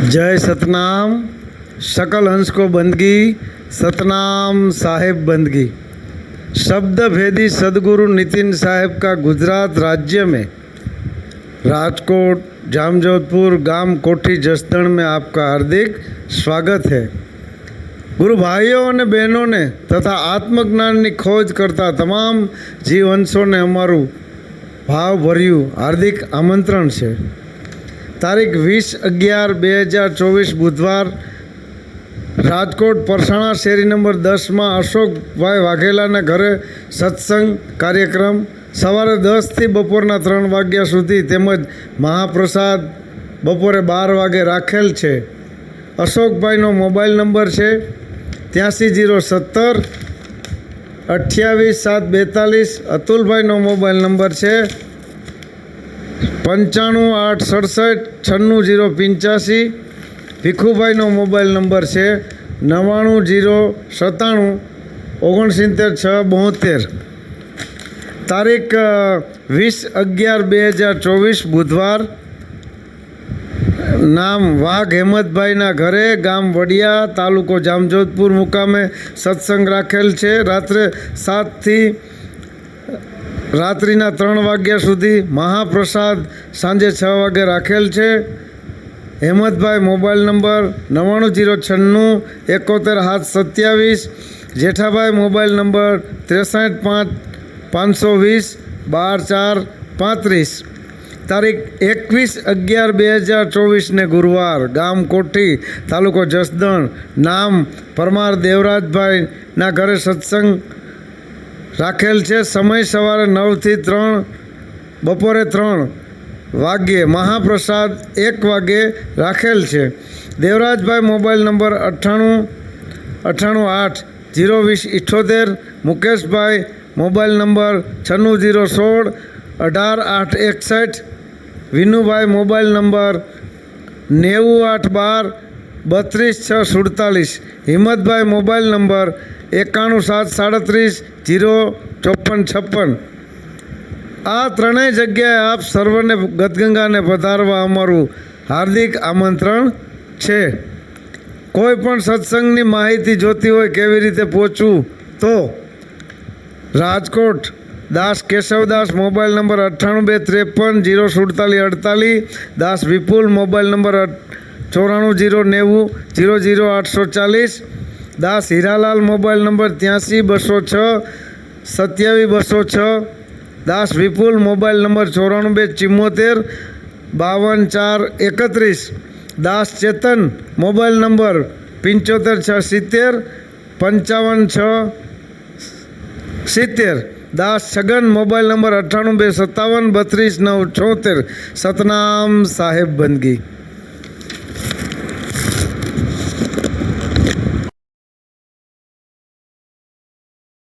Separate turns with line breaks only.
जय सतनाम। सकल हंस को बंदगी, सतनाम साहेब बंदगी। शब्द भेदी सदगुरु नितिन साहेब का गुजरात राज्य में राजकोट, जामजोधपुर, गाम कोठी, जसदण में आपका हार्दिक स्वागत है। गुरु भाइयों और बहनों ने तथा आत्मज्ञान की खोज करता तमाम जीवंशों ने अमारू भावभर्यु हार्दिक आमंत्रण है। तारीख 20/11/2024 बुधवार राजकोट परसाणा शेरी नंबर 10 में अशोक भाई वाघेला घरे सत्संग कार्यक्रम सवारे 10 થી बपोरना 3 वाग्या सुधी तेमज महाप्रसाद बपोरे 12 वागे राखेल है। अशोक भाईनो मोबाइल नंबर है 83 070 28 742। अतुल भाईनो मोबाइल नंबर है 95 867 96 085। ભીખુભાઈનો મોબાઈલ નંબર છે 99 097 69 672। તારીખ 20/11/2024 બુધવાર નામ વાઘ હેમતભાઈના ઘરે ગામ વડિયા તાલુકો જામજોધપુર મુકામે સત્સંગ રાખેલ છે। રાત્રે 7 થી રાત્રિના 3 વાગ્યા સુધી મહાપ્રસાદ સાંજે 6 વાગે રાખેલ છે। Hematbhai mobile number 99 096 71 727। Jethabhai mobile number 63 5 520 12 4 35। तारीख 21/11/2024 ने गुरुवार गाम कोठी तालुको जसदण नाम परमार देवराजभाई ना घरे सत्संग राखेल है। समय सवारे 9 થી 3 बपोरे 3 वाग्ये महाप्रसाद 1 वागे राखेल है। Devrajbhai mobile number 98 98 8 020 78। Mukeshbhai mobile number 96 016 18 8 61। Vinubhai mobile number 90 8 12 32 6 47। Himmatbhai mobile number 91 7 37 0 54 56। आ त्रणेय जग्याए आप सर्वने गतगंगा ने पधारवा अमारू हार्दिक आमंत्रण छे। कोईपण सत्संगनी माहिती जोती होय केवी रीते पहोंचवुं तो राजकोट दास केशवदास मोबाइल नंबर 98 253 047 48। दास विपुल मोबाइल नंबर 94 090 00 840। दास हीरालाल मोबाइल नंबर 83 206 27 206। दास विपुल मोबाइल नंबर 94 74 52 4 31। दास चेतन मोबाइल नंबर 75 670 55 6 70। दास छगन मोबाइल नंबर 98 57 32 9 74। सतनाम साहेब बंदगी।